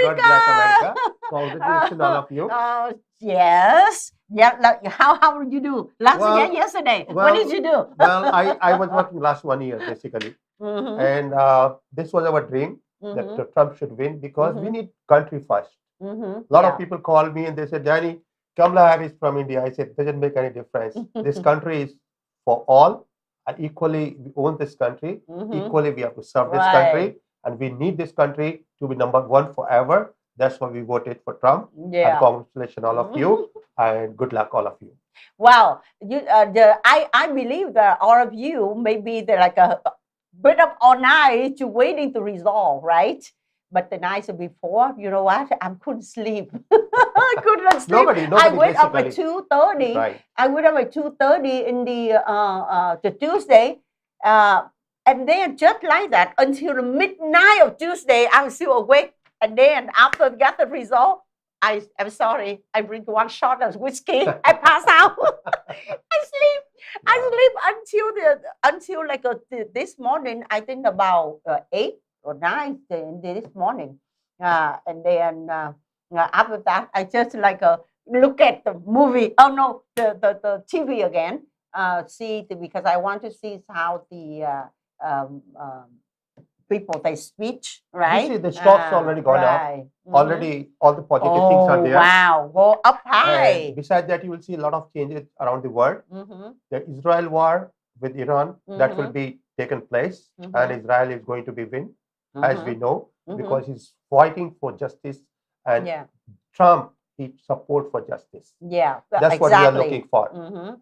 God bless America. Congratulations, all of you. Yes. Yeah. How did you do yesterday? What did you do? Well, I was working last 1 year basically, and this was our dream that Trump should win because we need country first. A lot of people call me and they said, Danny, Kamala Harris from India. I said, doesn't make any difference. This country is for all, and equally we own this country. Equally we have to serve this country, and we need this country to be #1 forever. That's why we voted for Trump. And congratulations, all of you, and good luck, all of you. Wow, I believe that all of you maybe they're like a bit of all night waiting to resolve, right? But the night before, you know what? I couldn't sleep. I couldn't sleep. Nobody I went up at 2:30. Right. I went up at 2:30 in the Tuesday, and then just like that until the midnight of Tuesday, I was still awake. And then after I got the result, I'm sorry, I drink 1 shot of whiskey. I pass out. I sleep. I sleep until like this morning. I think about 8 or 9 this morning, and then after that, I just like look at the movie. Oh no, the TV again. Because I want to see how the people they speech, right? You see, the stocks already gone up. Already, all the positive things are there. Wow, go up high. And besides that, you will see a lot of changes around the world. The Israel war with Iran that will be taken place, and Israel is going to be win, as we know, because he's fighting for justice, and Trump he support for justice. Yeah, that's what we are looking for,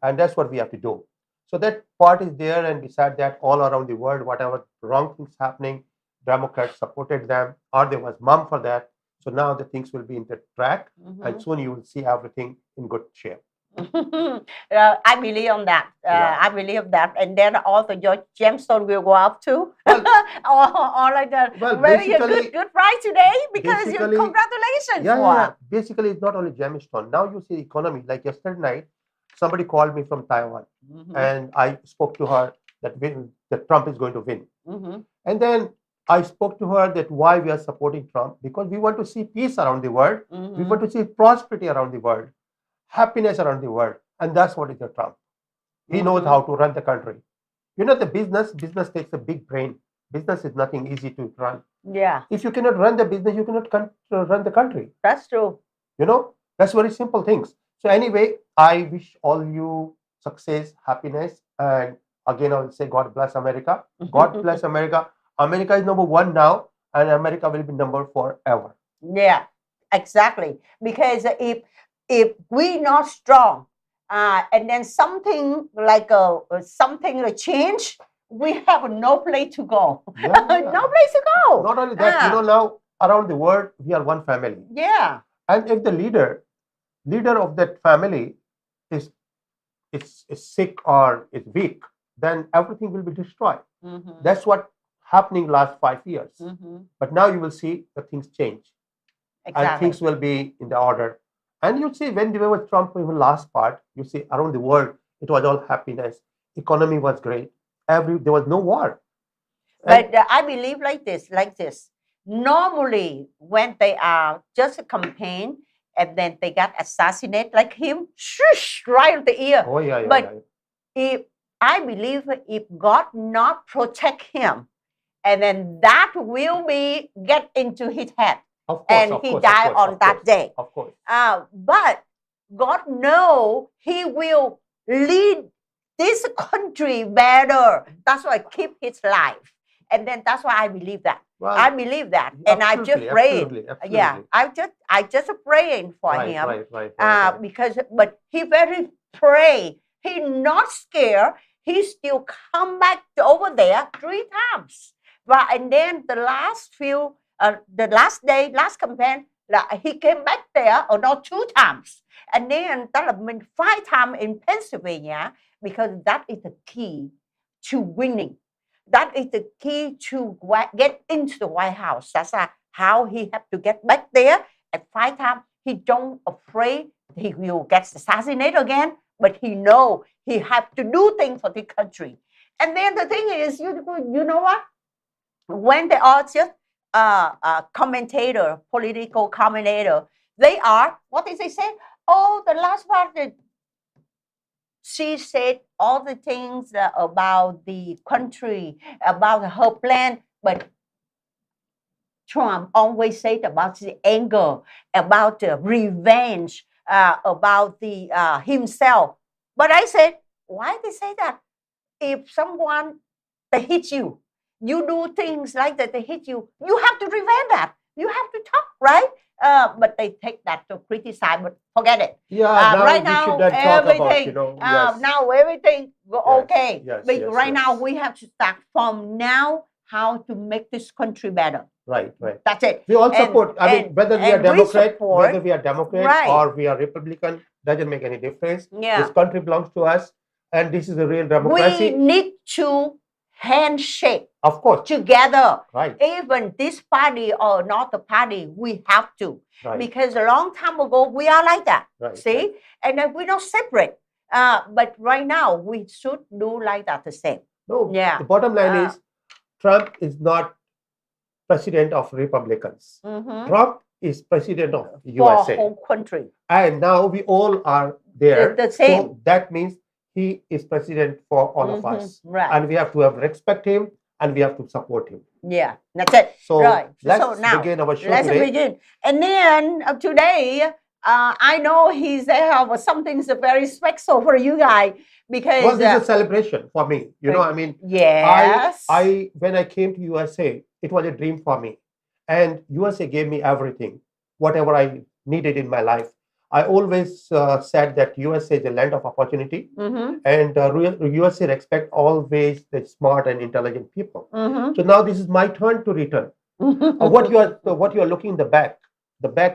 and that's what we have to do. So that part is there, and beside that, all around the world, whatever wrong things happening, Democrats supported them, or there was mum for that. So now the things will be in the track, and soon you will see everything in good shape. I believe on that. I believe that, and then also your gemstone will go up too. Well, or like a very good price today because you congratulations. Yeah. Basically, it's not only gemstone. Now you see economy. Like yesterday night, somebody called me from Taiwan, and I spoke to her that Trump is going to win. And then I spoke to her that why we are supporting Trump, because we want to see peace around the world. We want to see prosperity around the world, happiness around the world, and that's what is the Trump. He knows how to run the country. You know, the business takes a big brain. Business is nothing easy to run. Yeah. If you cannot run the business, you cannot run the country. That's true. You know, that's very simple things. So anyway, I wish all you success, happiness, and again I will say God bless America. God bless America. America is #1 now, and America will be #4 forever. Yeah, exactly. Because if we not strong, and then something like change, we have no place to go. No place to go. Not only that, you know, now around the world we are one family. Yeah. And if the leader of that family is sick or is weak, then everything will be destroyed. That's what happening last 5 years. But now you will see the things change. Exactly. And things will be in the order. And you see when there was Trump in the last part, you see around the world, it was all happiness. Economy was great. There was no war. But I believe like this. Normally, when they are just a campaign, and then they got assassinated like him, shush, right in the ear. Oh, yeah. But I believe if God not protect him, and then that will be get into his head. Of course, and he died on that day. Of course. But God know he will lead this country better. That's why I keep his life. And then that's why I believe that. Well, I believe that, and I just prayed. Absolutely. Yeah, I just praying for him. Right. Because but he very pray. He not scared. He still come back over there 3 times. But and then the last campaign, he came back there, or not 2 times. And then that means 5 times in Pennsylvania, because that is the key to winning. That is the key to get into the White House. That's how he have to get back there. At 5 times, he don't afraid he will get assassinated again, but he know he have to do things for the country. And then the thing is, you know what? When they all just commentator, political commentator, they are, what did they say? Oh, the last part, she said all the things about the country, about her plan, but Trump always said about the anger, about the revenge, about the himself. But I said, why they say that? If someone they hit you, you do things like that, they hit you, you have to revenge that. You have to talk, right? But they take that to criticize, but forget it. Yeah, now right we now, should then talk about, yes. Now everything go okay. Yes, but yes, right now yes. we have to start from now how to make this country better. Right, right. That's it. We all support. I mean, whether we are Democrat, right. or we are Republican, doesn't make any difference. Yeah. This country belongs to us, and this is a real democracy. We need to handshake, of course, together. Right. Even this party or not the party, we have to. Right. Because a long time ago, we are like that. Right. See? Right. And then we don't separate. But right now, we should do like that the same. No. Yeah. The bottom line is, Trump is not president of Republicans. Trump is president of USA. For whole country. And now we all are there. The same. So that means he is president for all of us. Right. And we have to respect him, and we have to support him. Yeah, that's it. So right. let's now, begin our show let's today. begin. And then today, I know he's have something very special for you guys because well, this is a celebration for me. I mean, yes. I when I came to USA, it was a dream for me, and USA gave me everything, whatever I needed in my life. I always said that USA is a land of opportunity, and USA respect always the smart and intelligent people. So now this is my turn to return. What you are looking in the back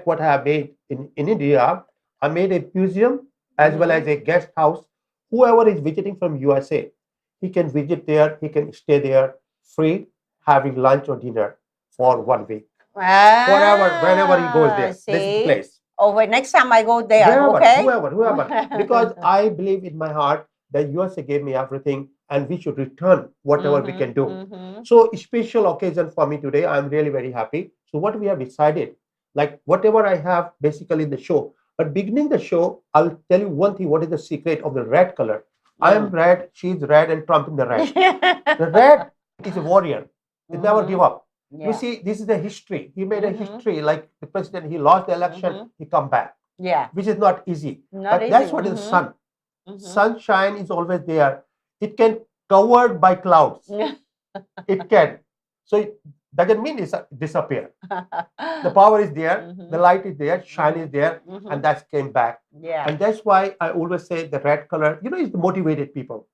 what I have made in India, I made a museum as well as a guest house. Whoever is visiting from USA, he can visit there, he can stay there free, having lunch or dinner for 1 week. Whenever he goes there, this is the place. Wait, next time I go there, okay? Whoever. Because I believe in my heart that USA gave me everything, and we should return whatever we can do. So a special occasion for me today. I'm really very happy. So what we have decided, like whatever I have basically in the show, but beginning the show, I'll tell you one thing, what is the secret of the red color. I am red, she's red, and Trump in the red. The red is a warrior. It never give up. Yeah. You see, this is a history. He made a history, like the president, he lost the election, he come back. Yeah. Which is not easy. Not easy. That's what is sun. Sunshine is always there. It can covered by clouds. It can. So it doesn't mean it disappear. The power is there, the light is there, shine is there, and that came back. Yeah. And that's why I always say the red color, is the motivated people.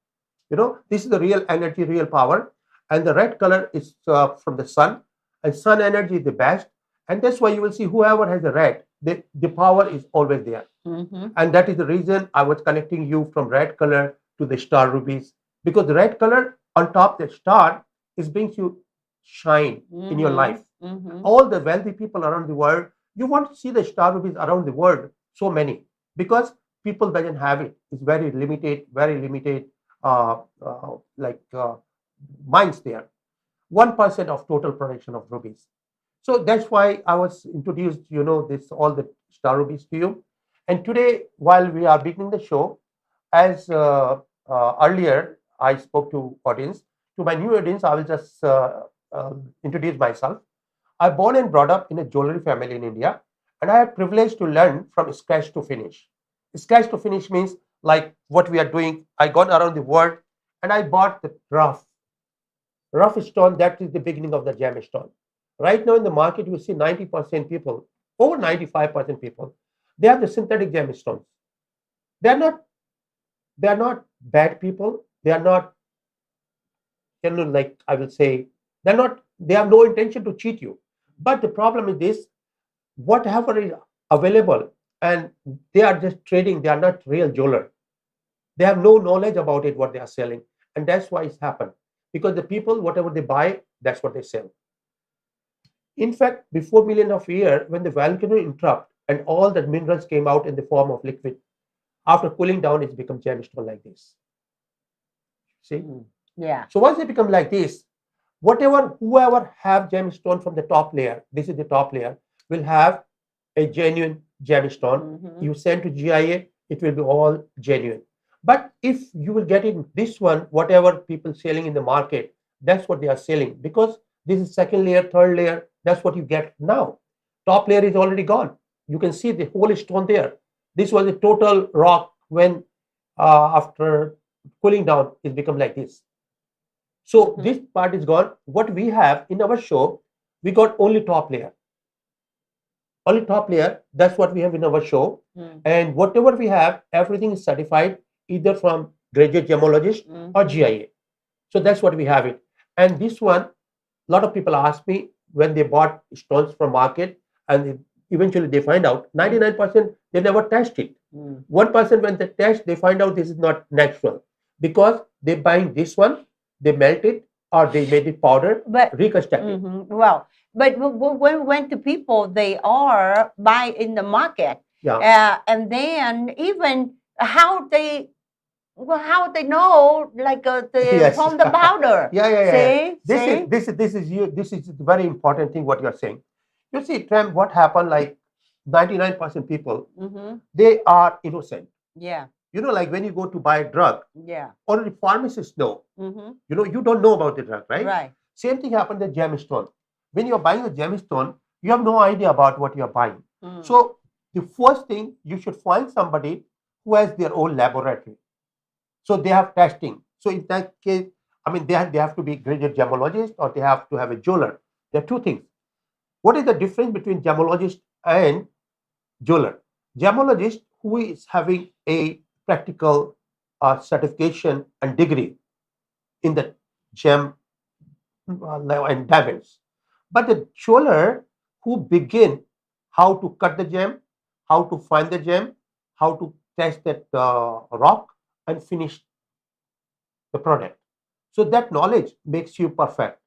This is the real energy, real power. And the red color is from the sun, and sun energy is the best. And that's why you will see whoever has the red, the power is always there. And that is the reason I was connecting you from red color to the star rubies, because the red color on top the star is brings you shine in your life. All the wealthy people around the world, you want to see the star rubies around the world, so many, because people doesn't have it. It's very limited mines there. 1% of total production of rubies. So that's why I was introduced, all the star rubies to you. And today, while we are beginning the show, as earlier I spoke to audience, to my new audience, I will just introduce myself. I born and brought up in a jewelry family in India, and I had privilege to learn from scratch to finish. Scratch to finish means like what we are doing. I gone around the world and I bought the rough stone. That is the beginning of the gemstone. Right now in the market, you see 90% people, over 95% people, they have the synthetic gemstones. They are not bad people. They are not, like I will say, they have no intention to cheat you. But the problem is this, whatever is available, and they are just trading, they are not real jeweler. They have no knowledge about it, what they are selling. And that's why it's happened. Because the people, whatever they buy, that's what they sell. In fact, before million of years, when the volcano erupted and all the minerals came out in the form of liquid, after cooling down, it's become gemstone like this. See? Yeah. So once they become like this, Whoever have gemstone from the top layer, this is the top layer, will have a genuine gemstone. You send to GIA, it will be all genuine. But if you will get in this one, whatever people selling in the market, that's what they are selling, because this is second layer, third layer, that's what you get now. Top layer is already gone. You can see the whole stone there. This was a total rock when after cooling down, it become like this. So this part is gone. What we have in our show, we got only top layer. Only top layer, that's what we have in our show. And whatever we have, everything is certified either from graduate gemologist or GIA. So that's what we have it. And this one, a lot of people ask me when they bought stones from market, and eventually they find out 99% they never test it. 1% when they test, they find out this is not natural, because they buying this one, they melt it, or they made it powder, reconstruct it. Well, but when the people they are buy in the market, and then even how they know, like from the powder. This is very important thing what you are saying. You see, Tram, what happened, like 99% people, they are innocent. You know, like when you go to buy a drug, already pharmacists know. You know, you don't know about the drug, right? Same thing happened with gemstone. When you're buying a gemstone, you have no idea about what you're buying. So the first thing, you should find somebody who has their own laboratory. So they have testing. So in that case, I mean, they have to be graduate gemologist, or they have to have a jeweler. There are two things. What is the difference between gemologist and jeweler? Gemologist, who is having a practical certification and degree in the gem and diamonds. But the jeweler who begin how to cut the gem, how to find the gem, how to test that rock and finish the product. So that knowledge makes you perfect,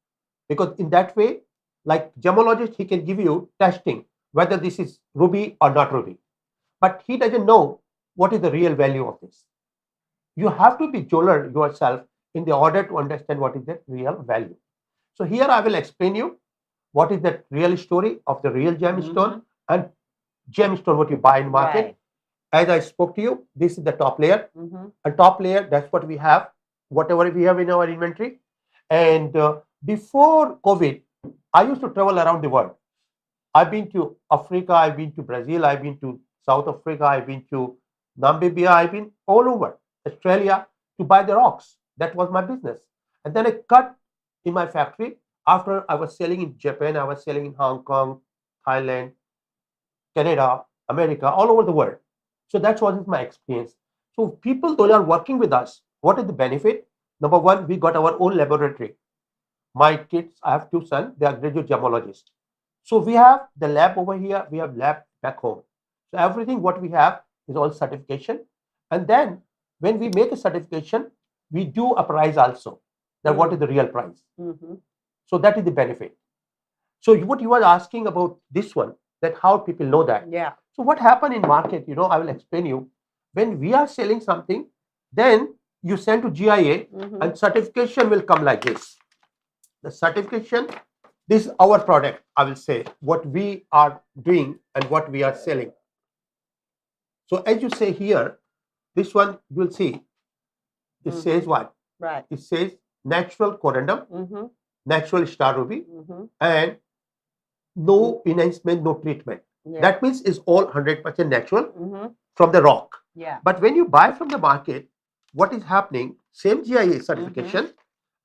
because in that way, like gemologist, he can give you testing whether this is ruby or not ruby, but he doesn't know what is the real value of this. You have to be jeweler yourself in the order to understand what is the real value. So here I will explain you what is the real story of the real gemstone and gemstone what you buy in market. As I spoke to you, this is the top layer. And top layer, that's what we have, whatever we have in our inventory. And before COVID, I used to travel around the world. I've been to Africa, I've been to Brazil, I've been to South Africa, I've been to Namibia, I've been all over Australia to buy the rocks. That was my business. And then I cut in my factory. After I was selling in Japan, I was selling in Hong Kong, Thailand, Canada, America, all over the world. So that was my experience. So people those are working with us, what is the benefit? Number one, we got our own laboratory. My kids, I have two sons, they are graduate gemologists. So we have the lab over here, we have lab back home. So everything what we have is all certification. And then when we make a certification, we do a price also. That what is the real price? So that is the benefit. So what you are asking about this one, that how people know that. So what happened in market, you know, I will explain you. When we are selling something, then you send to GIA and certification will come like this. The certification, this is our product, I will say, what we are doing and what we are selling. So as you say here, this one you will see, it says what? It says natural corundum, natural star ruby, and no enhancement, no treatment. That means it's all 100% natural from the rock. But when you buy from the market, what is happening? Same GIA certification,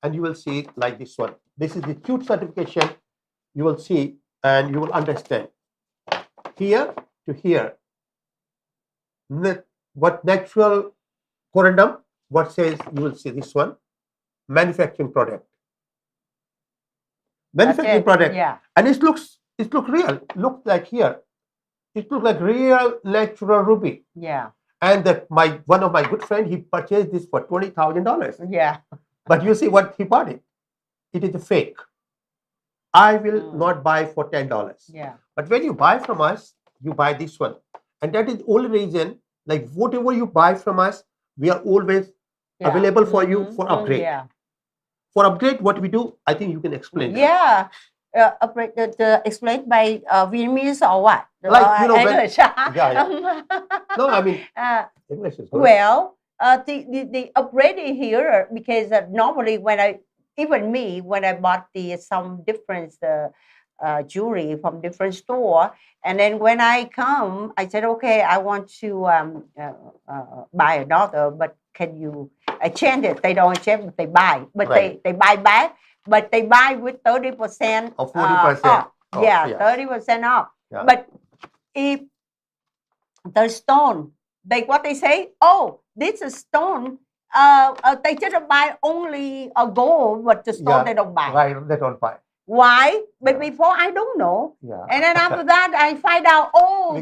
and you will see like this one. This is the cute certification. You will see and you will understand. Here to here, what natural corundum, what says, you will see this one, manufacturing product. Manufacturing product. And it looks real. Looks like here. It looks like real natural ruby. And one of my good friend, he purchased this for $20,000. But you see what he bought it. It is a fake. I will not buy for $10. But when you buy from us, you buy this one. And that is the only reason, like whatever you buy from us, we are always available for you for upgrade. For upgrade, what we do, I think you can explain. Yeah. Upgrade explained by Vietnamese or what? Like, you know, when, English. yeah. No, I mean, English is good. Well, the upgrading here, because normally when I bought some different jewelry from different store, and then when I come, I said, okay, I want to buy another, but can you exchange it? They don't exchange, but they buy, but Right. they buy back, but they buy with 30% or 40%. off. Yeah, yes. 30% off. Yeah. But if the stone, what they say, oh, this is stone. They just buy only a gold, but the stone they don't buy. Right, they don't buy. Why? But Yeah. before I don't know. Yeah. And then after that, I find out, oh,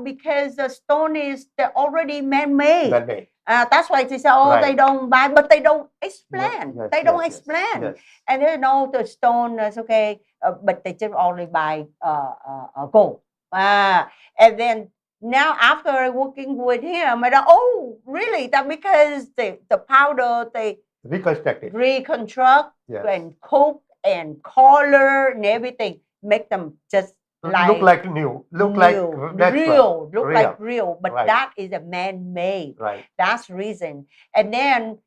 because the stone is already man-made. Man-made. That's why they say, oh, Right. they don't buy, but they don't explain. Yes, They don't explain. Yes. And they know the stone is okay, but they just only buy gold. And then now after working with him, I thought, oh, really? That because the powder they reconstruct Yes. and cook and color and everything, make them just look like new, look like natural. Like real, but Right. that is a man-made. Right. That's the reason. And then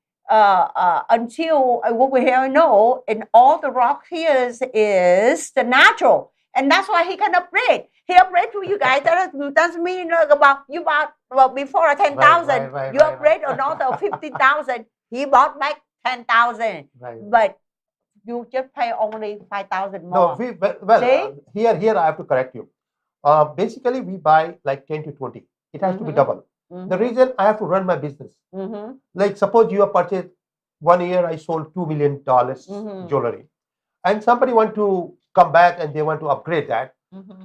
until I work with him, I know, and all the rock here is the natural, and that's why he can upgrade. He upgrade to you guys. That doesn't mean about you bought before 10,000. Right, you upgrade another 50,000. He bought back 10,000. Right. But you just pay only 5,000 No, more. here I have to correct you. Basically, we buy like 10 to 20. It has to be double. The reason I have to run my business. Like suppose you have purchased 1 year, I sold $2 million jewelry, and somebody want to come back and they want to upgrade that.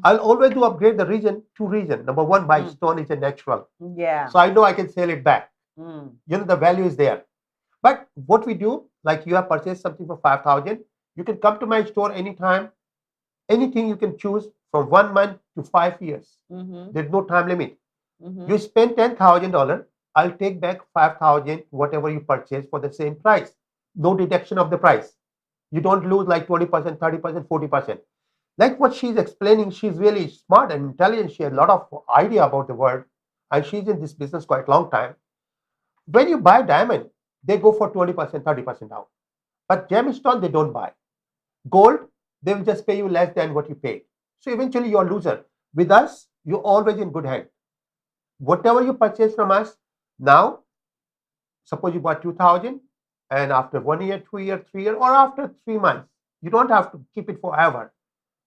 I'll always do upgrade the reason, two reasons. Number one, my stone is a natural. Yeah. So I know I can sell it back. You know, the value is there. But what we do, like you have purchased something for 5,000, you can come to my store anytime. Anything you can choose from 1 month to 5 years. There's no time limit. You spend $10,000, I'll take back 5,000, whatever you purchase for the same price. No deduction of the price. You don't lose like 20%, 30%, 40%. Like what she's explaining, she's really smart and intelligent. She has a lot of idea about the world, and she's in this business quite a long time. When you buy diamond, they go for 20%, 30% out. But gemstone, they don't buy. Gold, they will just pay you less than what you paid. So eventually you're a loser. With us, you're always in good hand. Whatever you purchase from us, now, suppose you bought 2,000, and after 1 year, 2 year, 3 year, or after 3 months, you don't have to keep it forever.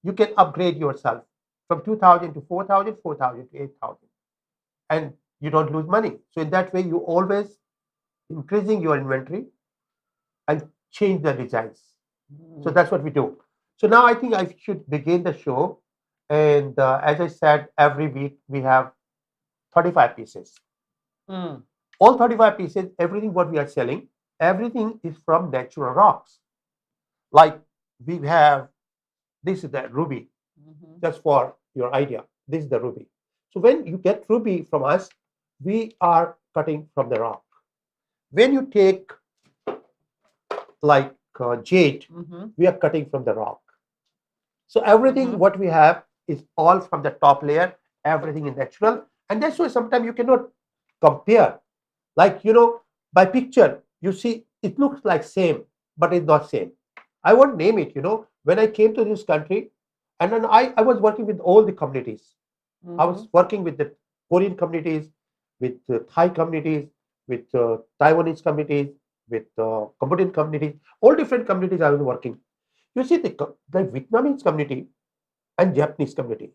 You can upgrade yourself from 2,000 to 4,000, 4,000 to 8,000. And you don't lose money. So in that way, you always increasing your inventory and change the designs. So that's what we do. So now I think I should begin the show. And as I said, every week we have 35 pieces. All 35 pieces, everything what we are selling, everything is from natural rocks. Like we have, this is the ruby, just for your idea. This is the ruby. So when you get ruby from us, we are cutting from the rock. When you take like jade, we are cutting from the rock. So everything what we have is all from the top layer, everything is natural. And that's why sometimes you cannot compare. Like, you know, by picture, you see, it looks like same, but it's not same. I won't name it, you know. When I came to this country, and then I was working with all the communities. I was working with the Korean communities, with Thai communities, with Taiwanese communities, with Cambodian communities, all different communities I was working. You see, the Vietnamese community and Japanese community,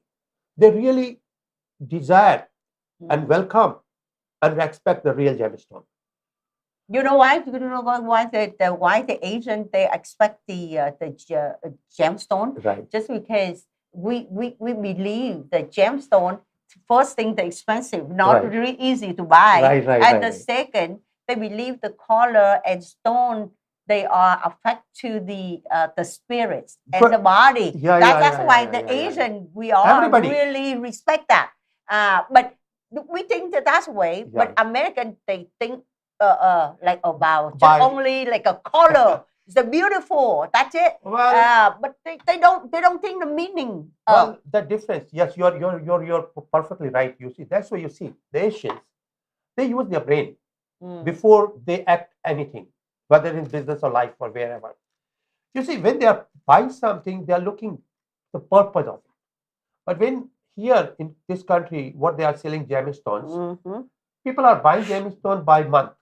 they really desire and welcome and respect the real gemstone. You know why? You know why the Asian they expect the gemstone? Right. Just because we believe the gemstone, first thing they're expensive, not really easy to buy. And the second, they believe the color and stone they are affect to the spirits and the body. That's why the Asian we all really respect that. But we think that that's the way. But American they think like about By- just only like a color. It's a beautiful. That's it. Well, But they don't think the meaning. well, the difference. Yes, you're perfectly right. You see, that's why you see the Asians. They use their brain before they act anything, whether in business or life or wherever. You see, when they are buying something, they are looking the purpose of it. But when here in this country, what they are selling gemstones, people are buying gemstone by month.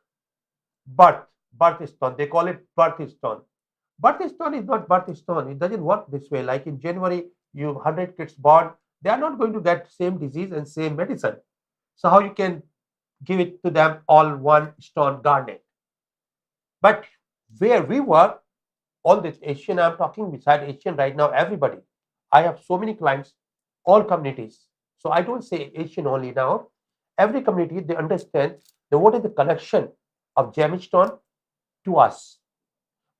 Birthstone. They call it birthstone. Birthstone is not birthstone. It doesn't work this way. Like in January, you 100 kids born, they are not going to get same disease and same medicine. So how you can give it to them all one stone garnet? But where we work, all this Asian, I'm talking beside Asian right now, everybody. I have so many clients, all communities. So I don't say Asian only now. Every community, they understand that what is the connection of gemstone to us.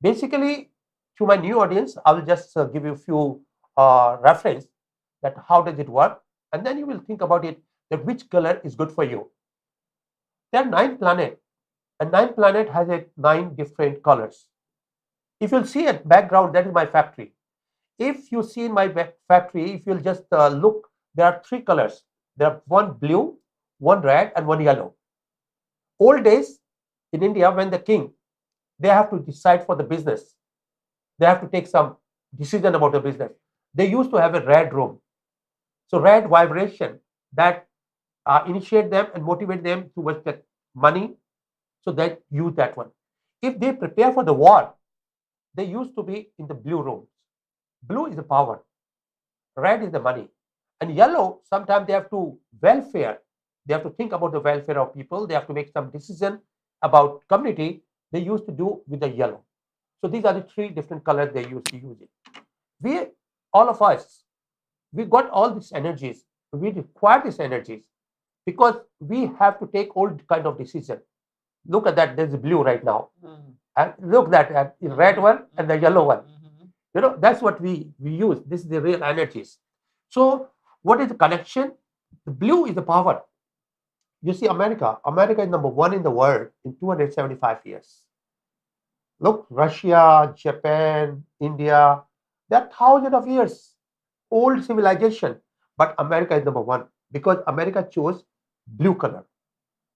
Basically, to my new audience, I will just give you a few reference that how does it work, and then you will think about it that which color is good for you. There are 9 planets, and 9 planet has 9 different colors. If you'll see at background, that is my factory. If you see in my factory, if you'll just look, there are 3 colors. There are one blue, one red, and one yellow. Old days in India, when the king, they have to decide for the business. They have to take some decision about the business. They used to have a red room. So red vibration that initiate them and motivate them towards the money. So they use that one. If they prepare for the war, they used to be in the blue rooms. Blue is the power. Red is the money. And yellow, sometimes they have to welfare. They have to think about the welfare of people. They have to make some decision about community. They used to do with the yellow. So these are the 3 different colors they used to use it. We, all of us, we got all these energies. We require these energies because we have to take all kind of decision. Look at that. There's blue right now. And look at the red one and the yellow one. You know, that's what we use. This is the real energies. So what is the connection? The blue is the power. You see, America is number 1 in the world in 275 years. Look, Russia, Japan, India, they are thousands of years old civilization. But America is number 1 because America chose blue color.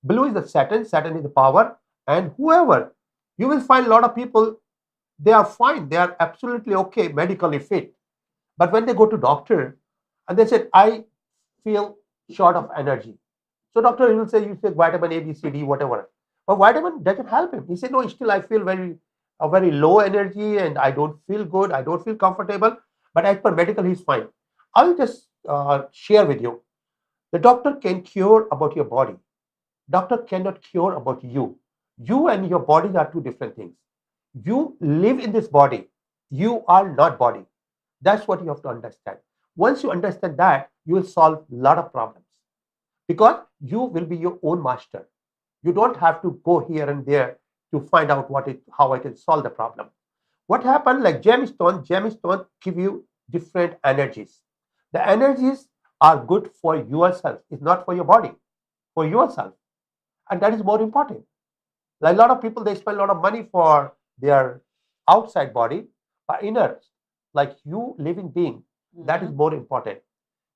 Blue is the Saturn. Saturn is the power. And whoever, you will find a lot of people, they are fine. They are absolutely okay, medically fit. But when they go to doctor and they said, I feel short of energy. So doctor will say, you take vitamin A, B, C, D, whatever. But vitamin doesn't help him. He said, no, still I feel very low energy and I don't feel good. I don't feel comfortable. But as per medical, he's fine. I'll just share with you. The doctor can cure about your body. Doctor cannot cure about you. You and your body are 2 different things. You live in this body. You are not body. That's what you have to understand. Once you understand that, you will solve a lot of problems because you will be your own master. You don't have to go here and there to find out how I can solve the problem. What happened, like gemstone give you different energies. The energies are good for yourself. It's not for your body, for yourself. And that is more important. Like a lot of people, they spend a lot of money for their outside body, but inner, like you living being, that is more important.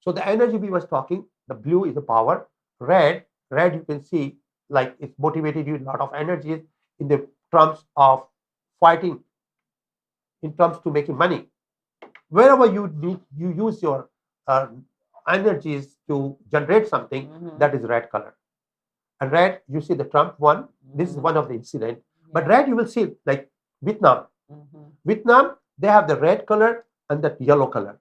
So the energy we was talking, the blue is the power. Red you can see, like it's motivated you a lot of energies in the terms of fighting, in terms to making money. Wherever you use your energies to generate something, that is red color. And red, you see the Trump one. This is one of the incident. But red, you will see like Vietnam. Vietnam, they have the red color and the yellow color.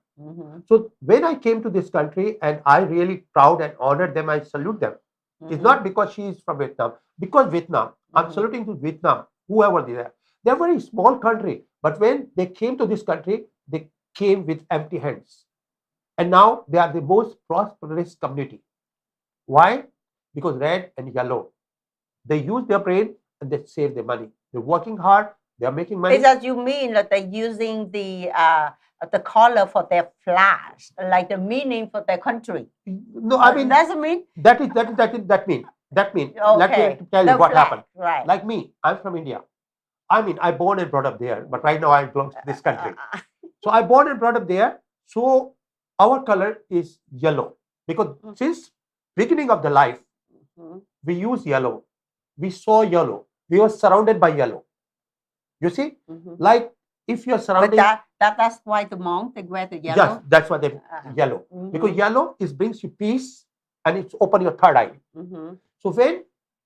So when I came to this country, and I really proud and honored them, I salute them. It's not because she is from Vietnam. Because Vietnam, I'm saluting to Vietnam, whoever they are. They're a very small country. But when they came to this country, they came with empty hands. And now they are the most prosperous community. Why? Because red and yellow, they use their brain and they save their money. They're working hard. They are making money. Is that you mean that they're using the color for their flags, like the meaning for their country? No, I mean doesn't mean that mean That means, let me tell you what happened. Right. Like me, I'm from India. I mean, I born and brought up there, but right now I belong to this country. So I born and brought up there. So our color is yellow because since beginning of the life, we use yellow. We saw yellow. We were surrounded by yellow. You see, like if you're surrounded. But that's why the monk they wear the yellow. Yes, that's why they yellow because yellow brings you peace and it's open your third eye. So when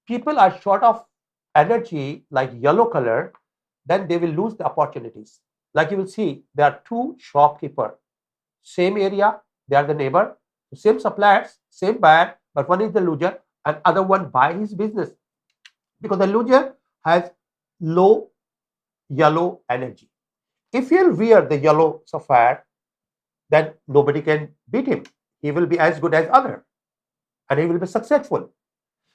people are short of energy like yellow color, then they will lose the opportunities. Like you will see, there are two shopkeepers, same area, they are the neighbor, same suppliers, same buyer, but one is the loser and other one buy his business because the loser has low yellow energy. If he'll wear the yellow sapphire, then nobody can beat him. He will be as good as other and he will be successful.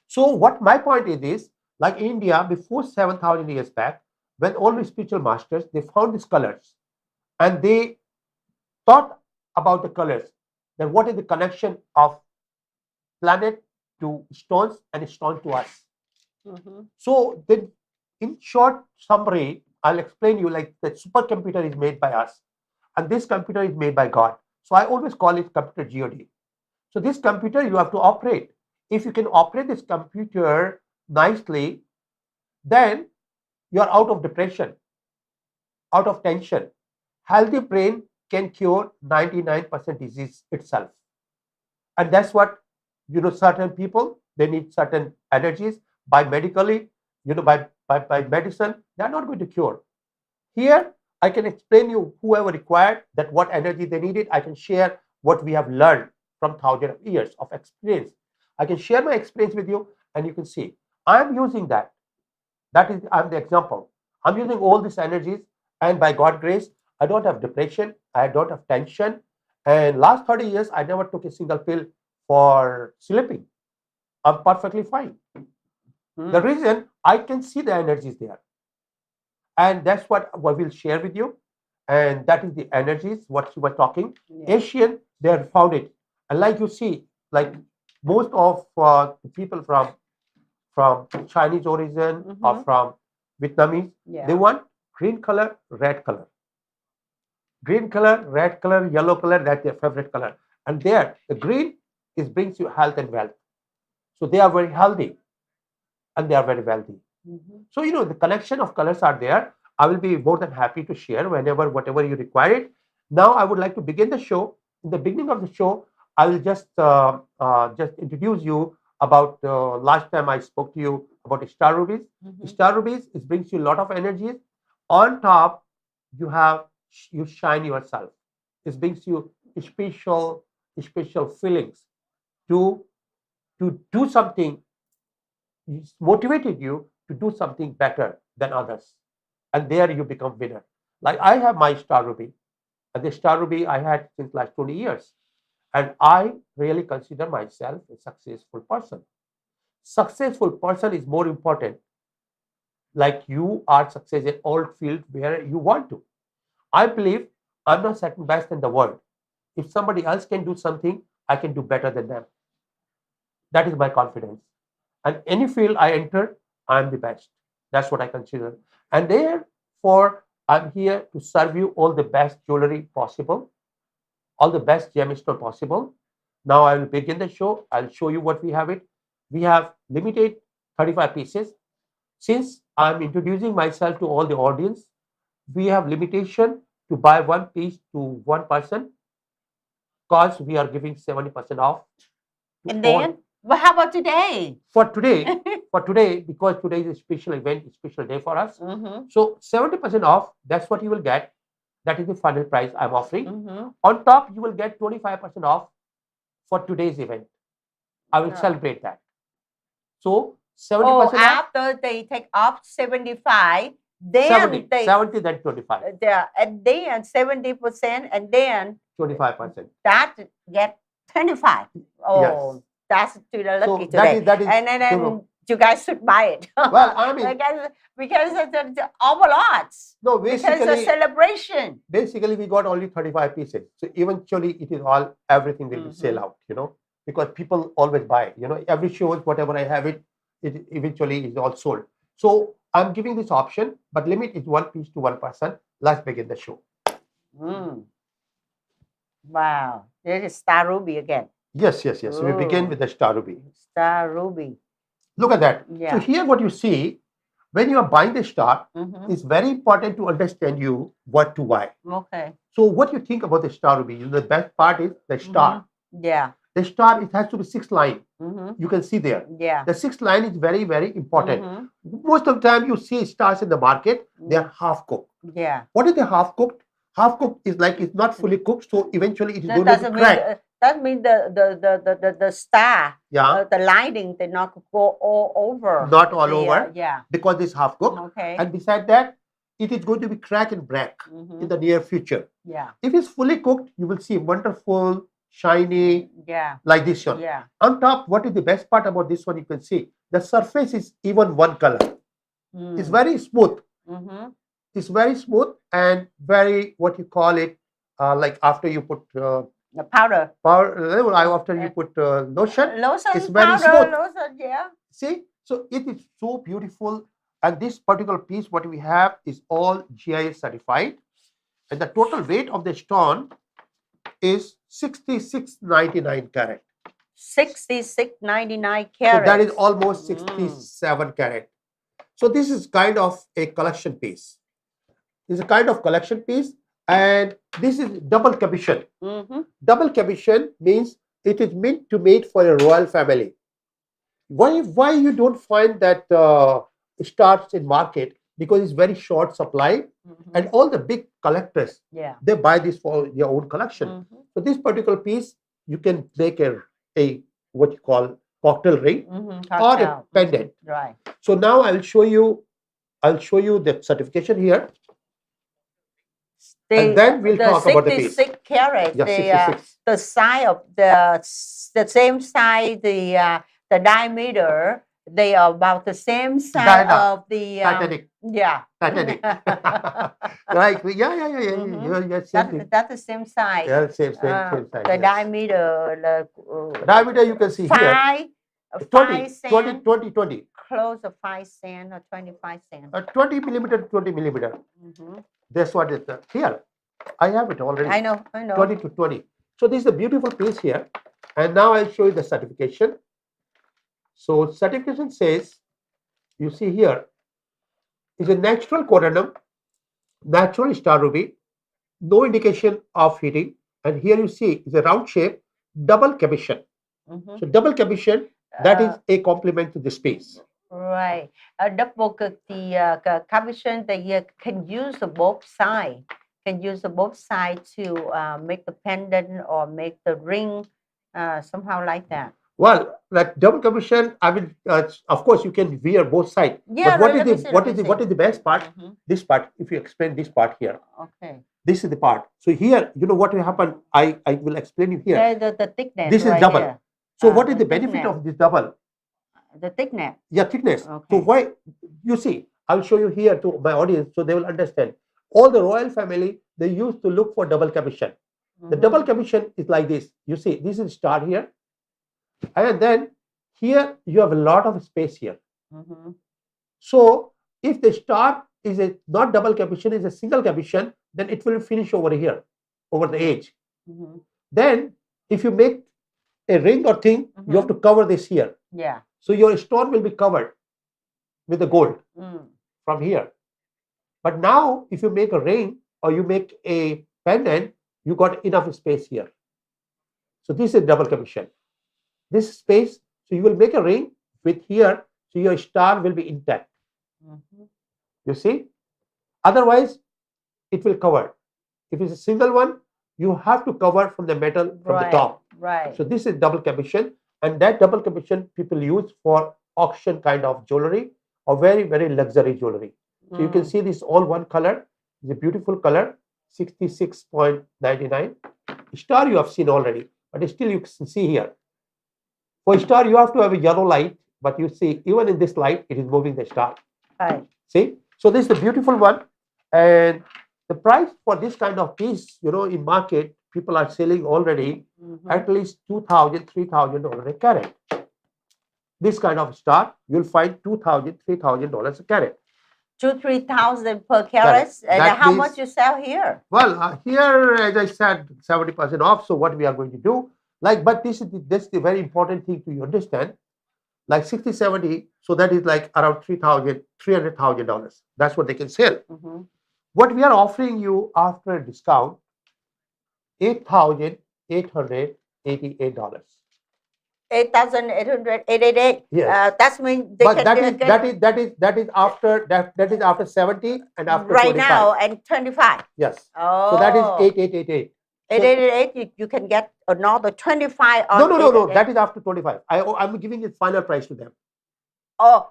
So what my point is like India before 7,000 years back, when all the spiritual masters, they found these colors and they thought about the colors, then what is the connection of planet to stones and stone to us. So then in short summary, I'll explain you like the supercomputer is made by us and this computer is made by God. So I always call it computer God. So this computer you have to operate. If you can operate this computer nicely, then you are out of depression, out of tension. Healthy brain can cure 99% disease itself. And that's what, certain people, they need certain energies by medically, by medicine, they are not going to cure. Here, I can explain you whoever required that what energy they needed. I can share what we have learned from thousands of years of experience. I can share my experience with you and you can see. I'm using that. I'm the example. I'm using all these energies and by God's grace, I don't have depression. I don't have tension. And last 30 years, I never took a single pill for sleeping. I'm perfectly fine. The reason I can see the energies there. And that's what I will share with you. And that is the energies, what you were talking. Yeah. Asian, they have found it. And like you see, like most of the people from Chinese origin or from Vietnamese, they want green color, red color. Green color, red color, yellow color, that's their favorite color. And there, the green brings you health and wealth. So they are very healthy and they are very wealthy. So, the connection of colors are there. I will be more than happy to share whatever you require it. Now, I would like to begin the show. In the beginning of the show, I will just introduce you about last time I spoke to you about star rubies. Star rubies, it brings you a lot of energies. On top, you shine yourself. It brings you special feelings to do something. It's motivated you to do something better than others. And there you become winner. Like I have my star ruby. And the star ruby I had since last 20 years. And I really consider myself a successful person. Successful person is more important. Like you are success in all field where you want to. I believe I'm not second best in the world. If somebody else can do something, I can do better than them. That is my confidence. And any field I enter, I am the best. That's what I consider. And therefore, I'm here to serve you all the best jewelry possible, all the best gemstone possible. Now I will begin the show. I'll show you what we have it. We have limited 35 pieces. Since I'm introducing myself to all the audience, we have limitation to buy one piece to one person because we are giving 70% off. And then, well, how about today? For today, because today is a special event, a special day for us. So 70% off, that's what you will get. That is the final price I'm offering. On top, you will get 25% off for today's event. I will celebrate that. So 70% off. After they take off 75, then 70, then 25. And then 70%, and then 25%. That get 25. Oh, yes. That's to the lucky today. That is, and then you guys should buy it. Well, I mean, because the overlots. No, basically, because the celebration. Basically, we got only 35 pieces. So eventually, it is everything will sell out. because people always buy. You know, every show, whatever I have it eventually is all sold. So I'm giving this option, but limit is 1 piece to 1 person. Let's begin the show. Wow, this is Star Ruby again. Yes. So we begin with the Star Ruby. Star Ruby. Look at that. Yeah. So here what you see, when you are buying the star, it's very important to understand you what to buy. Okay. So what you think about the Star Ruby? The best part is the star. Yeah. The star, it has to be 6 line. You can see there. Yeah. The 6th line is very, very important. Most of the time you see stars in the market, they are half cooked. Yeah. What is the half cooked? Half cooked is like it's not fully cooked, so eventually it is going to crack. That means the star, Yeah. the lighting did not go all over. Not all over. Yeah. Because it's half cooked. Okay. And beside that, it is going to be crack and break in the near future. Yeah. If it's fully cooked, you will see wonderful, shiny, like this one. Yeah. On top, what is the best part about this one? You can see the surface is even one color. It's very smooth. It's very smooth and very, what you call it, like after you put the powder. After you put lotion. Lotion, it's very powder, smooth. lotion, yeah. See, so it is so beautiful. And this particular piece, what we have is all GIS certified. And the total weight of the stone is 66.99 carat. 66.99 carat. So that is almost 67 carat. So this is kind of a collection piece. This is a kind of collection piece, and this is double commission. Double commission means it is meant to made for a royal family. Why you don't find that starts in market? Because it's very short supply, and all the big collectors, they buy this for their own collection. So this particular piece, you can make a what you call cocktail ring or a pendant. Right. So now I'll show you the certification here. And then we'll talk about the piece. 66 carat. Yeah, 66. The size of the same size, the diameter, they are about the same size of the Titanic. Yeah. Titanic. Right. Yeah. That's the same size. Yeah, same size. The diameter. Diameter you can see here. 20. Close to 5 cents or 25 cents. 20 millimeter to 20 millimeter. That's what it is. Here, I have it already. I know. 20 to 20. So this is a beautiful piece here. And now I'll show you the certification. So certification says, you see here, is a natural corundum, natural star ruby, no indication of heating. And here you see is a round shape, double commission. So double commission, that is a complement to this piece. Right. Double the commission that you can use both sides. Can use both sides to make the pendant or make the ring, somehow like that. Well, like double commission, I mean, of course, you can wear both sides. Yeah. But what is the best part? This part. If you explain this part here. Okay. This is the part. So here, you know what will happen? I will explain you here. The thickness. This is right double. here. So what is the benefit of this double? The thickness. Yeah, thickness. Okay. So why? You see, I will show you here to my audience so they will understand. All the royal family, they used to look for double commission. The double commission is like this. You see, this is star here. And then here you have a lot of space here. So if the star is not double commission, is a single commission, then it will finish over here, over the edge. Then if you make a ring or thing, you have to cover this here. Yeah. So your stone will be covered with the gold from here. But now if you make a ring or you make a pendant, you got enough space here. So this is double commission. This space, so you will make a ring with here, so your star will be intact. You see? Otherwise, it will cover. If it's a single one, you have to cover from the metal from the top. Right. So this is double commission, and that double commission people use for auction kind of jewelry or very, very luxury jewelry. So you can see this all one color. It's a beautiful color, 66.99. Star you have seen already, but still you can see here. For star, you have to have a yellow light, but you see, even in this light, it is moving the star. Right. See? So this is the beautiful one. And the price for this kind of piece, you know, in market, people are selling already at least $2,000, $3,000 a carat. This kind of star, you'll find $2,000, $3,000 a carat. 2,000-3,000 per carat. And how much you sell here? Well, here, as I said, 70% off. So what we are going to do, but this is the very important thing to understand. Like 60, 70, so that is like around $300,000. That's what they can sell. What we are offering you after discount, $8,888. $8,888. Yes. That means that is after 70 and after right 25. Now and 25. Yes. Oh. So that is 8,888. 888, you can get another 25 on No. That is after 25. I'm giving it final price to them. Oh,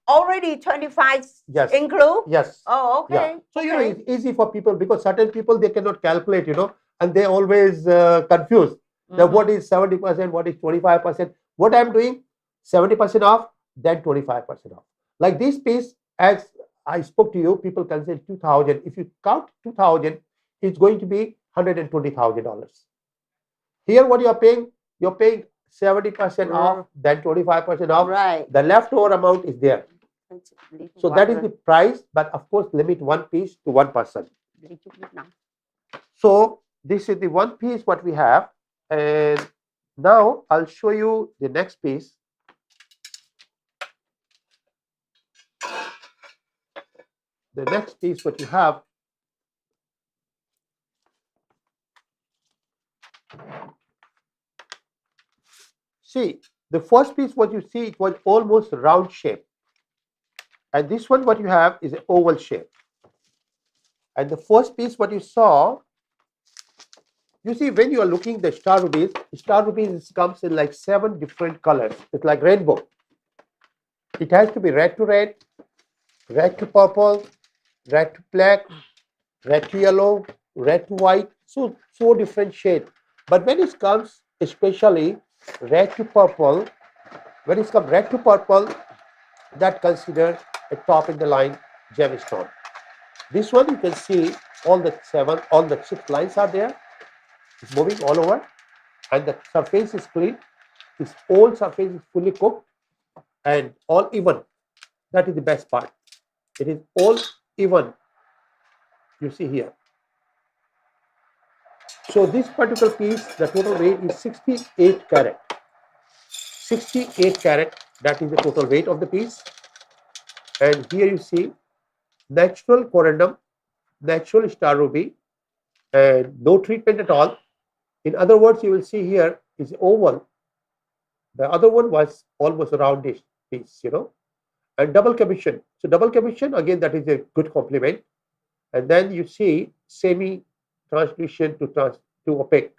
already 25 yes. include? Yes. Oh, okay. Yeah. So, it's easy for people because certain people, they cannot calculate, and they always confused. That what is 70%, what is 25%. What I'm doing, 70% off, then 25% off. Like this piece, as I spoke to you, people can say 2,000. If you count 2,000, it's going to be $120,000. Here, what you're paying 70% off, then 25% off. Right. The leftover amount is there. So that is the price, but of course, limit one piece to one person. So this is the one piece what we have. And now I'll show you the next piece. The next piece what you have. See, the first piece what you see, it was almost round shape. And this one what you have is an oval shape. And the first piece what you saw, you see when you are looking the star rubies comes in like 7 different colors. It's like rainbow. It has to be red to red, red to purple, red to black, red to yellow, red to white. So different shade. But when it comes especially red to purple, that considered a top in the line gemstone. This one you can see all the 6 lines are there. It's moving all over, and the surface is clean. This whole surface is fully cooked and all even. That is the best part. It is all even. You see here. So this particular piece, the total weight is 68 carat. 68 carat, that is the total weight of the piece. And here you see natural corundum, natural star ruby, and no treatment at all. In other words, you will see here is oval. The other one was almost a roundish piece, and double commission. So double commission, again, that is a good compliment. And then you see semi-translucent to opaque.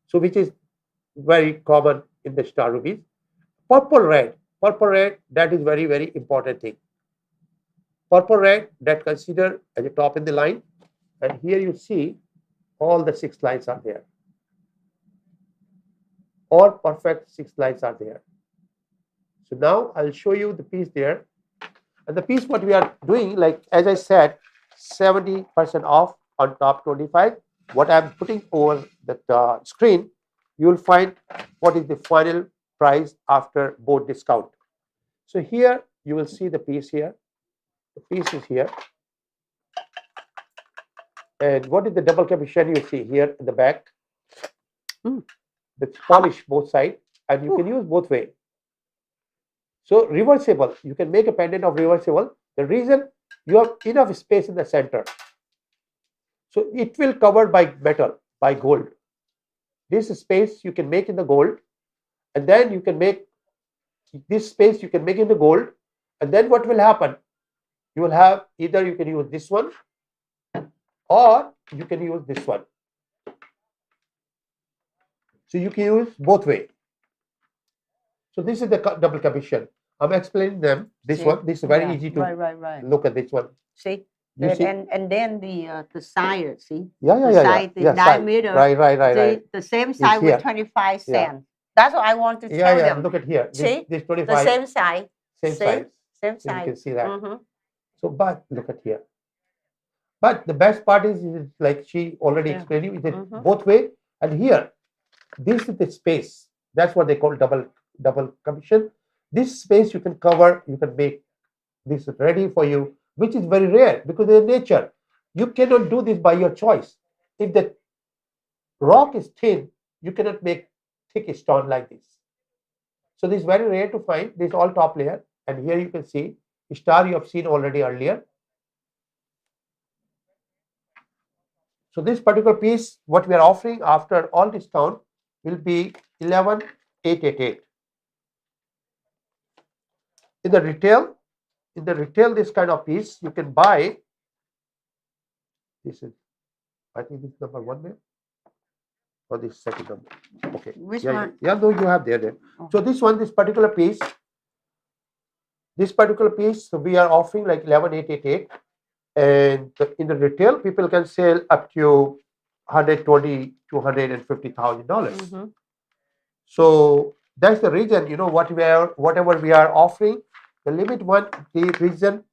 So which is very common in the star rubies. Purple red, that is very, very important thing. Purple red, that considered as a top in the line. And here you see all the 6 lines are there. All perfect 6 lines are there. So now I'll show you the piece there. And the piece what we are doing, like as I said, 70% off on top 25. What I'm putting over the screen, you will find what is the final price after both discount. So here you will see the piece here. The piece is here. And what is the double commission you see here in the back? It's polished both sides, and you can use both way. So reversible, you can make a pendant of reversible. The reason, you have enough space in the center. So it will covered by metal, by gold. This space you can make in the gold, and then you can make this space you can make in the gold, and then what will happen? You will have either you can use this one or you can use this one. So you can use both way. So this is the double commission. I'm explaining them. This one, this is very easy to look at this one. See? And then the side, see? The diameter. Right. The same side with 25 cents. That's what I want to tell them. Look at here. See? This 25. The same side. Same size. Same So size. you can see that. So, but look at here. But the best part is like she already explained you, is it both way. And here, this is the space. That's what they call double commission. This space you can cover, you can make this ready for you, which is very rare because in nature, you cannot do this by your choice. If the rock is thin, you cannot make thick stone like this. So this is very rare to find. This is all top layer. And here you can see star you have seen already earlier. So this particular piece, what we are offering after all discount will be 11,888. In the retail, this kind of piece you can buy. This is, I think this is number 1 there. Or this second number. Okay. Which yeah, one? Yeah, no, you have there. Oh. So this particular piece, we are offering like 11,888. And in the retail, people can sell up to $120,000 to $150,000. So that's the reason, whatever we are offering, the limit one, the reason,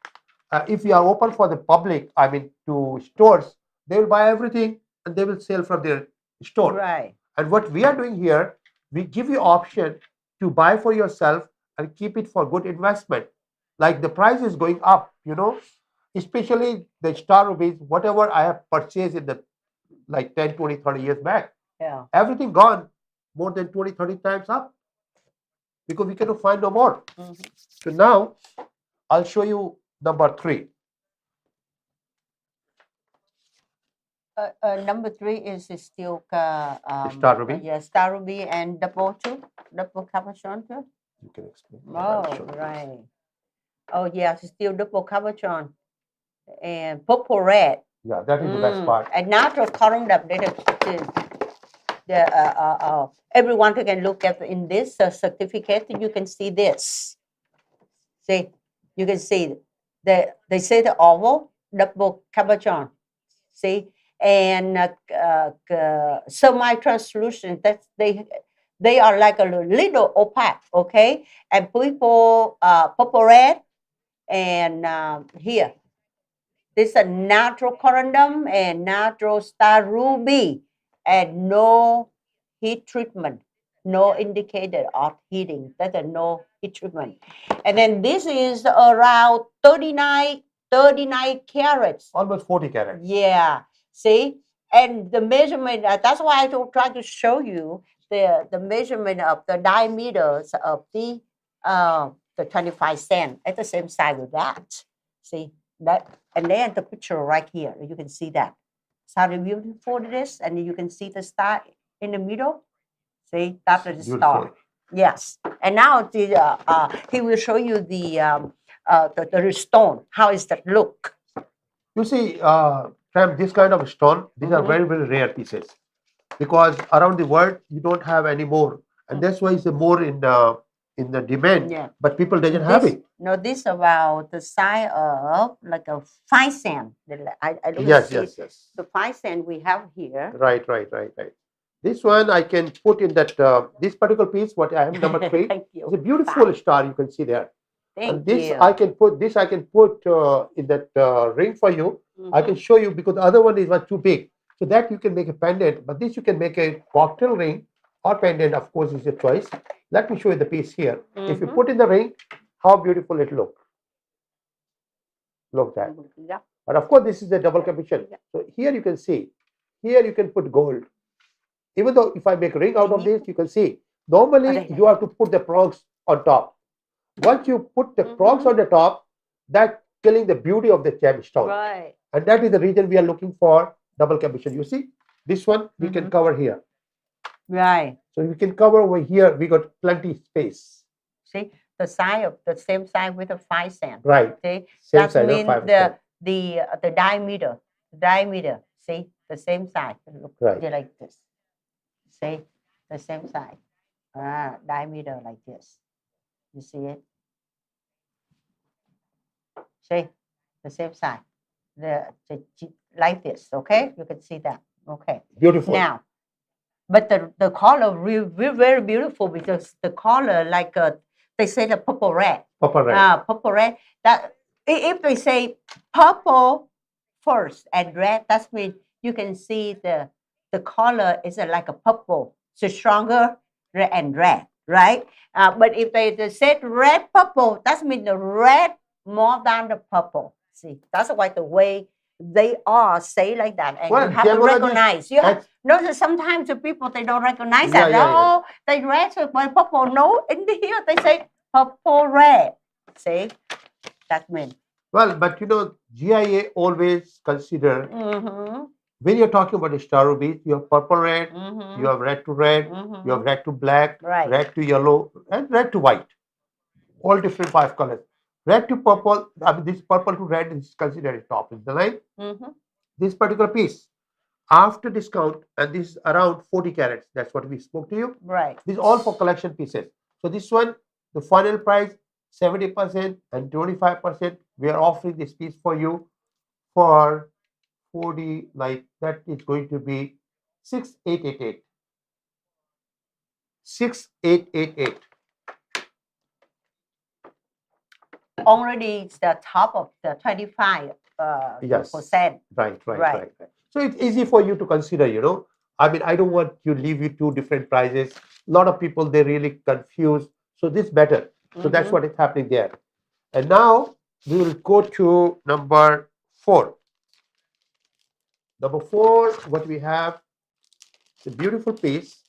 if we are open for the public, I mean to stores, they will buy everything and they will sell from their store. Right. And what we are doing here, we give you option to buy for yourself and keep it for good investment. Like the price is going up, especially the star rubies, whatever I have purchased in the like 10, 20, 30 years back. Yeah. Everything gone more than 20, 30 times up because we cannot find no more. So now I'll show you number 3. Number 3 is still star ruby. Yeah, star ruby and double cabochon too. You can explain. Oh, right. Oh, yeah, still double cabochon and purple red. Yeah, that is the best part. And natural corundum. Everyone can look at in this certificate. You can see this. See, you can see they say the oval double cabochon. See, and semi-translucent. That they are like a little opaque. Okay, and purple red, and here. This is a natural corundum and natural star ruby, and no heat treatment, no indicator of heating. That's a no heat treatment. And then this is around 39 carats. Almost 40 carats. Yeah. See? And the measurement, that's why I try to show you the measurement of the diameters of the 25 cent at the same size with that. See? That, and then the picture right here, you can see that. See how beautiful it is, and you can see the star in the middle. See, that's the star. Yes, and now he will show you the stone. How is that look? You see, Tram, this kind of stone, these are very, very rare pieces because around the world you don't have any more, and that's why it's more in the demand. Yeah. But people doesn't have it. No, this about the size of like a 5 cent. I don't yes. The 5 cent we have here. Right. This one I can put in that this particular piece. What I have number 3. Thank you. It's a beautiful star. You can see there. Thank this you. I can put in that ring for you. I can show you because the other one is too big. So that you can make a pendant, but this you can make a cocktail ring or pendant. Of course, is your choice. Let me show you the piece here. If you put in the ring, how beautiful it look. Look that. Yeah. But of course, this is a double commission. Yeah. So here you can see. Here you can put gold. Even though if I make a ring out of this, you can see. Normally, you have to put the prongs on top. Once you put the prongs on the top, that's killing the beauty of the gemstone. Right. And that is the reason we are looking for double commission. You see, this one we can cover here. Right. So we can cover over here. We got plenty space. See the size of the same size with a 5 cent. Right. See, same that means the diameter. See the same size. Look like this. See the same size. Diameter like this. You see it? See the same size. Like this. Okay, you can see that. Okay. Beautiful. Now. But the color very beautiful because the color like they say the purple red. Purple red. Purple red. That if they say purple first, and red, that means you can see the color is like a purple, so stronger and red, right? But if they said red purple, that means the red more than the purple. See, that's why the way they are say like that, and Well, you have to recognize. You have, notice sometimes the people they don't recognize that. Oh, they red but purple. No, in here they say purple red. See, that means. Well, but you know, GIA always consider when you're talking about a star ruby, you have purple red, you have red to red, you have red to black, red to yellow, and red to white. All different 5 colors. Red to purple, I mean, this purple to red is considered top. Is the line? This particular piece, after discount, and this is around 40 carats. That's what we spoke to you. Right. This is all for collection pieces. So this one, the final price, 70% and 25%. We are offering this piece for you for 40, like that is going to be 6888. 6888. Already it's the top of the 25%. Yes. Right. So it's easy for you to consider, you know. I mean, I don't want to leave you 2 different prices. A lot of people, they're really confused. So this better. So that's what is happening there. And now we will go to number 4. Number 4, what we have, it's a beautiful piece.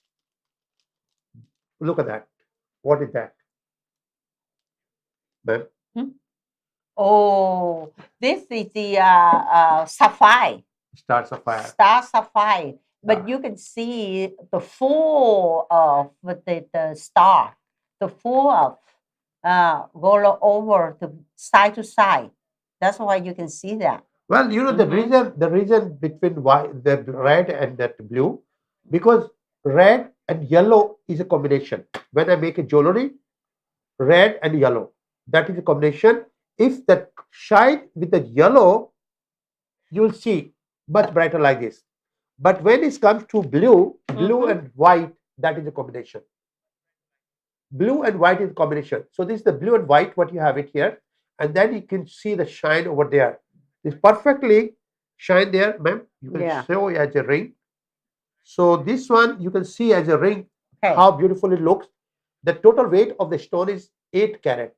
Look at that. What is that? Ma'am? Oh, this is the sapphire. Star sapphire. Star sapphire. But you can see the full of the star, the full of go over the side to side. That's why you can see that. Well, you know, the reason between the red and that blue, because red and yellow is a combination. When I make a jewelry, red and yellow, that is a combination. If that shine with the yellow, you will see much brighter like this. But when it comes to blue and white, that is a combination. Blue and white is a combination. So this is the blue and white, what you have it here. And then you can see the shine over there. It's perfectly shine there, ma'am. You can show as a ring. So this one, you can see as a ring, how beautiful it looks. The total weight of the stone is 8 carat.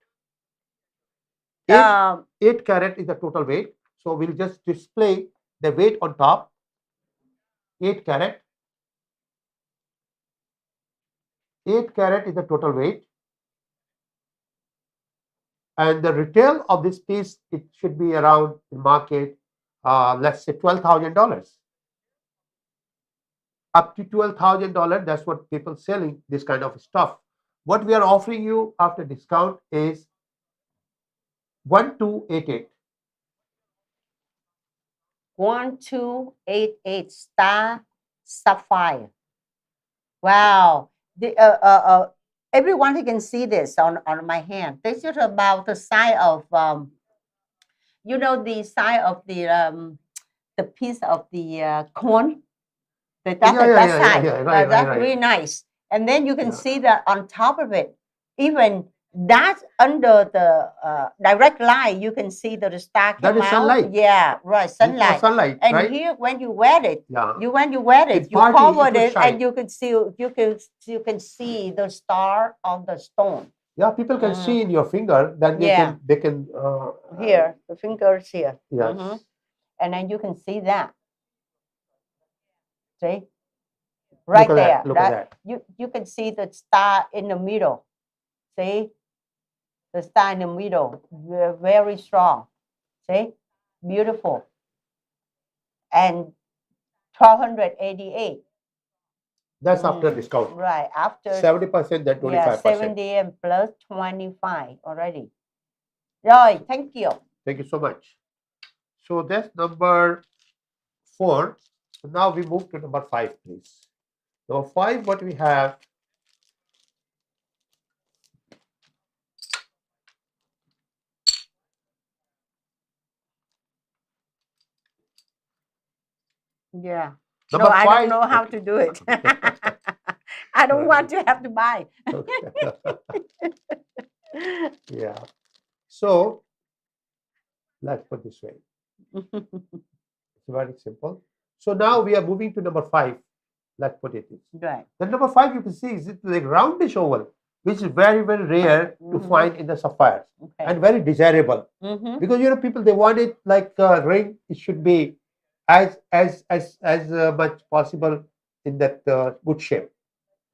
8 carat is the total weight. So we'll just display the weight on top. 8 carat. 8 carat is the total weight. And the retail of this piece, it should be around in market, let's say $12,000. Up to $12,000, that's what people selling this kind of stuff. What we are offering you after discount is 1288. 1288 star sapphire. Wow. Everyone can see this on my hand. This is about the size of you know, the size of the piece of the corn. That's really nice. And then you can see that on top of it, even that's under the direct light, you can see that the star came out. Sunlight. Yeah, right, sunlight. Sunlight, and right? Here, when you wear it, you covered it, and you can see the star on the stone. Yeah, people can see in your finger. Then they can. Here, the fingers here. Yes. And then you can see that. See, right there. Look at that. You can see the star in the middle. See, the star in the middle, very strong. See, beautiful. And 1288. That's after discount. Right, after 70%, then 25%. Yeah, 70 and plus 25 already. Rồi, thank you. Thank you so much. So that's number 4. So now we move to number 5, please. Number 5, what we have. Yeah. Number 5. I don't know how to do it. I don't want to have to buy. Yeah. So let's put this way. very simple. So now we are moving to number 5. Let's put it this. Right. The number 5 you can see is like roundish oval, which is very, very rare to find in the sapphires and very desirable. Because people they want it like a ring. It should be as much possible in that good shape.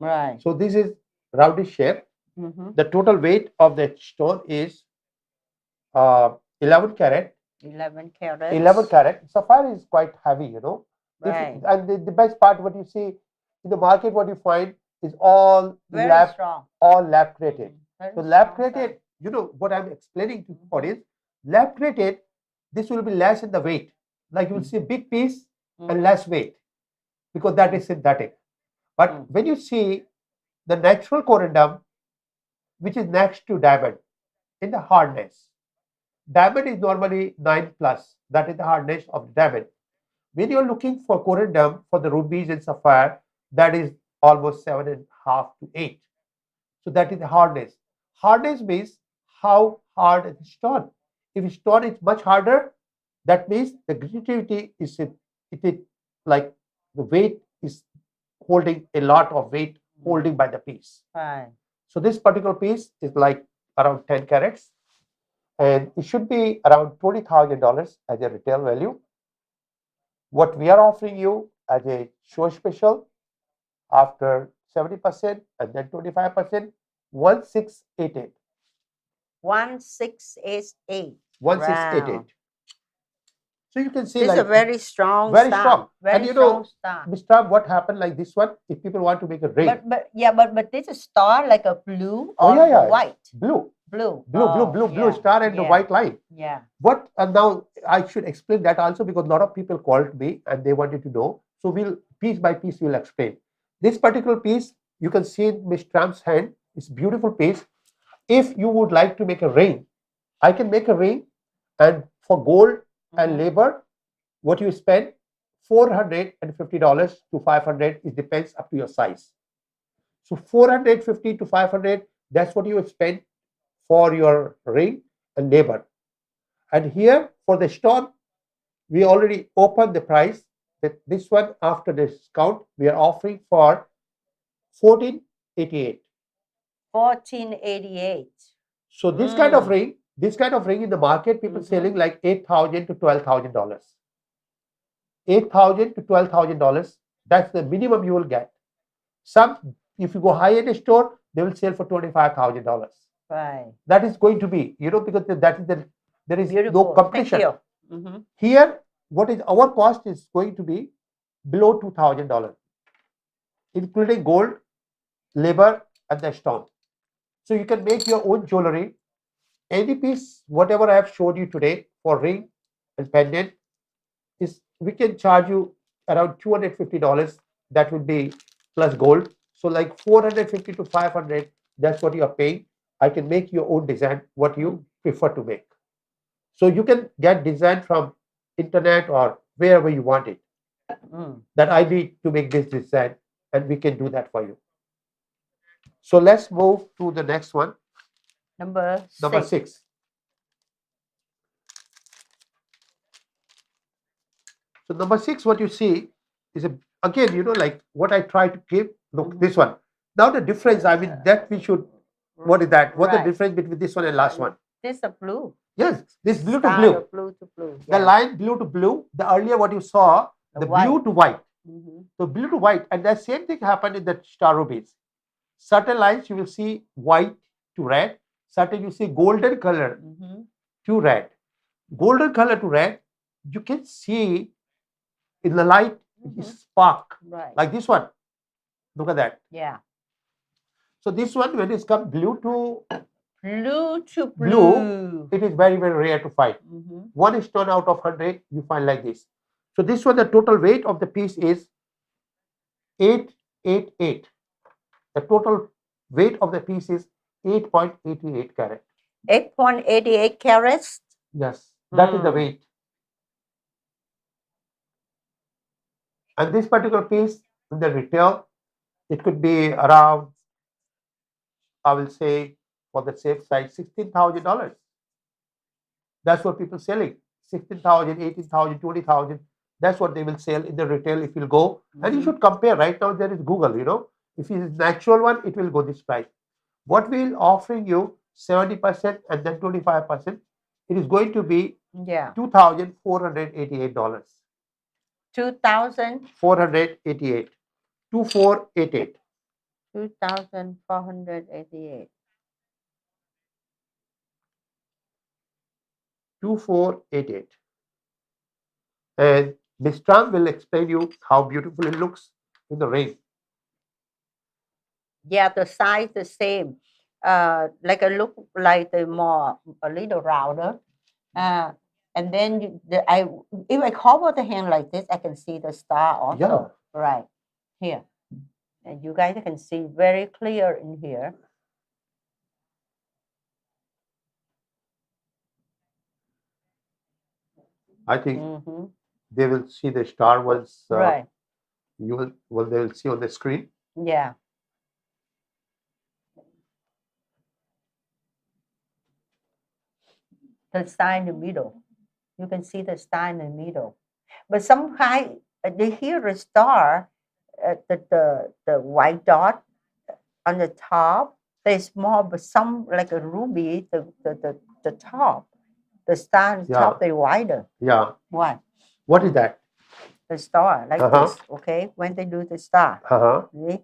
Right. So this is roundish shape. The total weight of the stone is 11 carat. 11 carats. 11 carat. Sapphire is quite heavy, Right. And the best part, what you see in the market, what you find is all very strong. All lab created. So lab strong created, what I'm explaining to you is lab created. This will be less in the weight. Like you will see big piece and less weight because that is synthetic. But when you see the natural corundum, which is next to diamond in the hardness, diamond is normally 9 plus. That is the hardness of diamond. When you're looking for corundum for the rubies and sapphire, that is almost 7.5 to 8. So that is the hardness. Hardness means how hard is the stone. If stone is much harder, that means the grittivity is like the weight is holding a lot of weight holding by the piece. Right. So this particular piece is like around 10 carats. And it should be around $20,000 as a retail value. What we are offering you as a show special after 70% and then 25%, 1688. 1688. 1688. So you can see It's like a very strong very star. strong. Very And strong star. Mr. What happened like this one? If people want to make a ring. But this is star like a blue or white. Blue Yeah. star and the white line. Yeah. What now I should explain that also because a lot of people called me and they wanted to know. So we'll piece by piece we'll explain. This particular piece you can see in Ms. Tram's hand. It's beautiful piece. If you would like to make a ring, I can make a ring, and for gold and labor, what you spend $450 to $500. It depends up to your size. So $450 to $500. That's what you spend for your ring and labor. And here for the stone, we already opened the price. That this one after discount we are offering for 1488. 1488. So this kind of ring in the market, people selling like $8,000 to $12,000. $8,000 to $12,000. That's the minimum you will get. Some, if you go high in a store, they will sell for $25,000. Right. That is going to be, because that is there is Beautiful. no competition. Thank you. Here, what is our cost is going to be below $2,000, including gold, labor, and the stone. So you can make your own jewelry. Any piece, whatever I have showed you today for ring and pendant, we can charge you around $250. That would be plus gold. So like $450 to $500. That's what you are paying. I can make your own design, what you prefer to make. So you can get design from internet or wherever you want it. That I need to make this design, and we can do that for you. So let's move to the next one. Number 6. So number 6, what you see is again, like what I try to give. Look, this one. Now the difference, that we should. What is that? What's the difference between this one and last one? This is blue. Yes, this blue to blue. Blue to blue. The line blue to blue. The earlier what you saw, the blue to white. So blue to white, and the same thing happened in the star rubies. Certain lines you will see white to red. Certain you see golden color to red. Golden color to red, you can see in the light spark like this one. Look at that. Yeah. So this one, when it's come blue to blue, it is very, very rare to find. One stone out of 100 you find like this. So this one, the total weight of the piece is 888. The total weight of the piece is 8.88 carat. 8.88 carats. Yes, that is the weight. And this particular piece in the retail, it could be around, I will say, for the safe side, $16,000. That's what people selling. 16,000, 18,000, 20,000. That's what they will sell in the retail if you go. And you should compare. Right now there is Google, you know. If it is natural one, it will go this price. What we'll offering you 70% and then 25%. It is going to be $2,488. 2,000. 488. 2488. 2,488. 2488. And Miss Tram will explain you how beautiful it looks in the rain. Yeah, the size the same. Like a look like the more a little rounder. And then if I cover the hand like this, I can see the star also. Yeah. Right here. And you guys can see very clear in here. I think they will see the star once right. They will see on the screen. Yeah. The star in the middle. You can see the star in the middle. But sometimes they hear the star, the white dot on the top. They're small, but some like a ruby, the top. The star on the top, they're wider. Yeah. What? What is that? The star, like this, okay? When they do the star. See?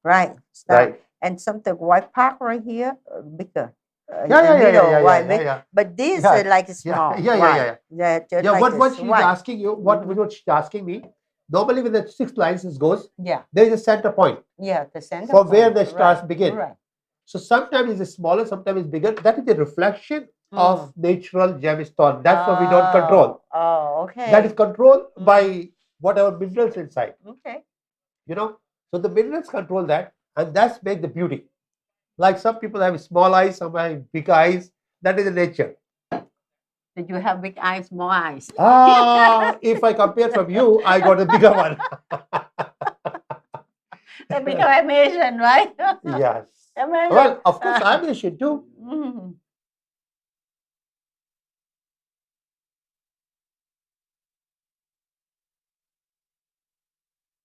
Right. Star. Right. And something white part right here, bigger. Yeah. But these are like small. Yeah. Just like what she's white. asking you, what she's asking me, normally when the 6 lines goes, there is a center point. Yeah, the center from point. where the stars begin. Right. So sometimes it's smaller, sometimes it's bigger. That is the reflection of natural gemstone. That's what we don't control. Oh, okay. That is controlled by whatever minerals inside. Okay. You know, so the minerals control that, and that's make the beauty. Like some people have small eyes, some have big eyes. That is the nature. Did you have big eyes, small eyes? If I compare from you, I got a bigger one. They become Asian, right? Yes. Amazing. Well, of course, I'm Asian too.